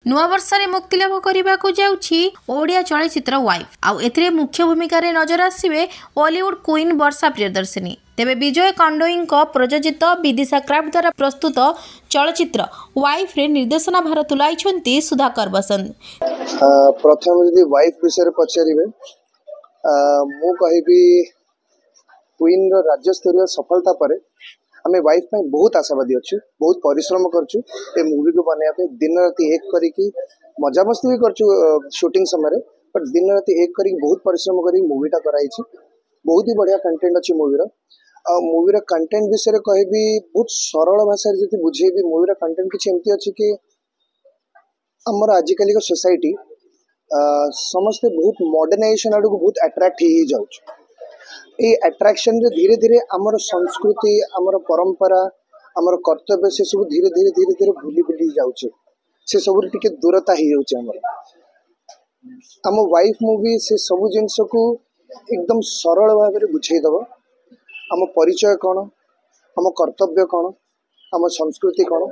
नुआ वर्ष में मुक्ति लाभ करने को जाऊँगी ओडिया चलचित्र वाइफ आउ एथिरे मुख्य भूमिका रे नजर आसिबे बॉलीवुड क्वीन वर्षा प्रियदर्शिनी। तेबे विजय कांडोई प्रयोजित विदिशा क्राफ्ट द्वारा प्रस्तुत चलचित्र वाइफ रे निर्देशना भार तुलाई सुधाकर बसंत। प्रथम यदि वाइफ विषय पचारे मु कहि क्वीन रो राज्य स्तरीय सफलता पर आम वाइफ में बहुत आशावादी अच्छे, बहुत परिश्रम करचु ए मूवी को बनाया दिन राति एक करी मजा मस्ती भी करचु शूटिंग समय, बट दिन राति एक करी बहुत परिश्रम करी मूवीटा कराई। बहुत ही बढ़िया कंटेंट अच्छी मूवीर। मूवीर कंटेंट विषय कहि बहुत सरल भाषा जी बुझेबी मूवीर कंटेंट किसी एमती अच्छी कि आमर आजिकल सोसाइटी समस्ते बहुत मॉडर्नाइजेशन आड़ को बहुत अट्रैक्ट हो जाउछ। ये अट्रैक्शन रे धीरे धीरे आमर संस्कृति आमर परंपरा आमर कर्तव्य से सब धीरे धीरे धीरे धीरे भूली भूली जाउछे, से सब टिके दूरता हो जाउछे। आम वाइफ मूवी से सब जिनस को एकदम सरल भाव में बुझे दब आम परिचय कौन, आम कर्तव्य कौन, आम संस्कृति कौन।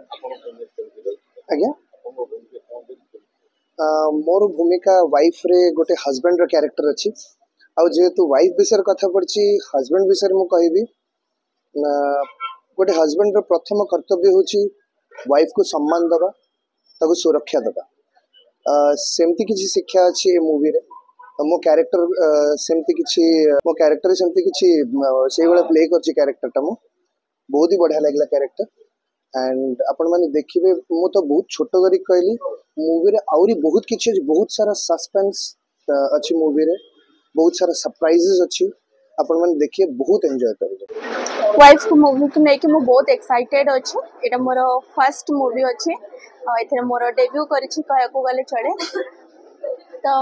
आज्ञा मोर भूमिका वाइफ रे गोटे हस्बैंड रो कैरेक्टर अच्छी। आउ जेहेतु वाइफ विषय कथा पड़ी हस्बैंड विषय में कहबी गोटे हस्बैंड रो प्रथम कर्तव्य होची वाइफ को सम्मान दबा, ताको सुरक्षा दबा। सेमती किसी शिक्षा अच्छी ए मूवी रे। मो कैरेक्टर सेमती किसी मो कैरेक्टर सेमती किसी से वाला प्ले करची कैरेक्टरटा मो बहुत ही बढ़िया लागला कैरेक्टर। एंड आपण माने देखिबे मु तो बहुत छोट करी कहली मूवी रे आउरी बहुत किछि बहुत सारा सस्पेंस अच्छी मूवी रे, बहुत सारा सरप्राइजेस अच्छी। आपण माने देखिए बहुत एंजॉय करिवे। वाइफ को मूवी को लेके मु बहुत एक्साइटेड अछि। एटा मोर फर्स्ट मूवी अछि, एथे मोर डेब्यू करिछि कहया को गले चले। तो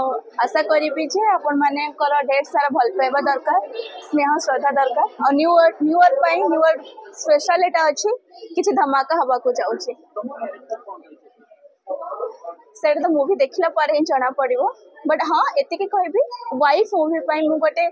आशा करिबी जे आपण माने कर ढेर सारा भल पाइबा दरकार, स्नेह श्रद्धा दरकार। और न्यू ईयर पई न्यू ईयर स्पेशल एटा अछि, किछि धमाका हवा को जाउछि। सेट तो मूवी देखला पर ही जाना पड़िबो। बट हाँ एति के कहबी वाइफ मूवी पई मु गोटे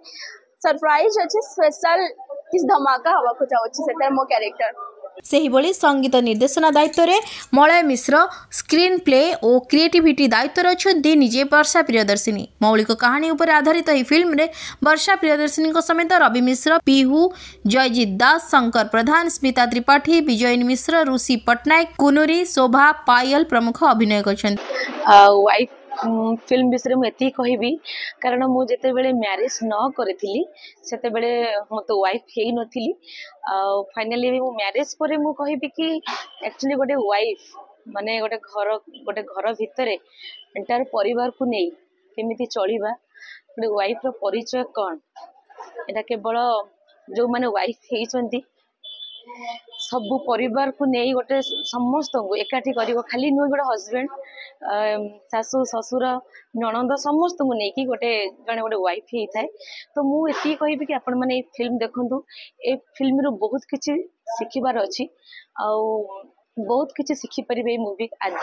सरप्राइज अछि, स्पेशल किस धमाका हवा को जाउछि सेटर मो कैरेक्टर। सेही भली संगीत निर्देशना दायित्व रे मलय मिश्र, स्क्रीन प्ले और क्रिएटिविटी दायित्व अछंती निजे वर्षा प्रियदर्शिनी। मौलिक कहानी उपर आधारित ही फिल्म रे वर्षा प्रियदर्शिनी को समेत रवि मिश्र, पीहू, जयजीत दास, शंकर प्रधान, स्मिता त्रिपाठी, विजयनी मिश्र, ऋषि पट्टनायक, कुनुरी, शोभा, पायल प्रमुख अभिनय करछंती। वाइफ फिल्म विषय मुझे कहबी कारण मु जेते बेले मैरिज न करी सेते बेले मत वाइफ हे नथिली। फाइनली मु मैरिज पर मु कहबी कि एक्चुअली गोटे वाइफ माने गोटे घर भितर एंटायर परिवार को नहीं केमिति चलिबा, गोटे वाइफ रो परिचय कौन, एटा केवल जो माने वाइफ हेइचंती सबु परिवार को नहीं गोटे समस्त को एकाठी कर खाली नुह गोटे हजबैंड शाशु ससुर नणंद समस्त को लेकिन गोटे जड़े गोटे वाइफ ही थाए। तो मुझे कहबी कि आपण मैंने फिल्म देखु, ए फिल्म रू बहुत किसी शिखबार अच्छी बहुत किसी शिखिपारे मूवी आज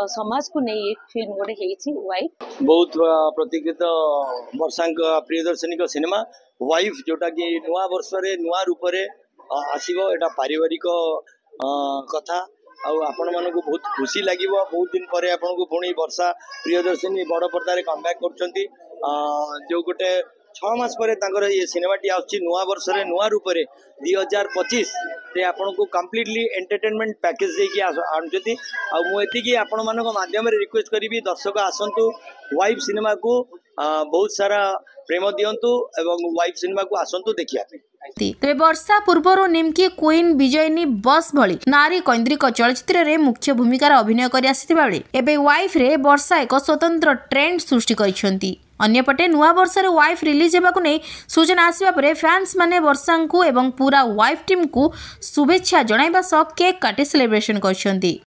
समाज को नहीं फिल्म गोटे वाइफ बहुत प्रतीक्षित वर्षा प्रियदर्शिनी सिनेमा वाइफ जोटा कि नुआ वर्ष नुआ रूप से आसब। एटा पारिवारिक कथा आपण मानक बहुत खुशी लगे। बहुत दिन पर आपन को पुणी वर्षा प्रियदर्शिनी बड़ पर्दार कमबैक करछंती। जो गोटे 6 मास पर ये सिनेमाटी आछि नुआ वर्ष नुआ रूप से 2025 रे आपन को कंप्लीटली एंटरटेनमेंट पैकेज देकी आनछंती। मुझे आपण मानक माध्यम रिक्वेस्ट करी दर्शक आसंतु वाइफ सिनेमा को बहुत सारा प्रेम दियंतु एवं वाइफ सिनेमा को आसंतु देखिया। तेरे वर्षा पूर्वर निम्की क्वीन विजयनी बस भली नारी कैंद्रिक चलचित्र रे मुख्य भूमिकार अभिनय कर आसिथिबा बेले एबे वाइफ रे वर्षा एक स्वतंत्र ट्रेंड सृष्टि करिसेंती। अन्यपटे नुआ वर्ष रे वाइफ रिलीज हेबाकु नै सूचना आसिबा परे फैंस माने वर्षा को एवं पूरा वाइफ टीम को शुभेच्छा जणाइबा सह केक काटी सेलिब्रेशन करछंती।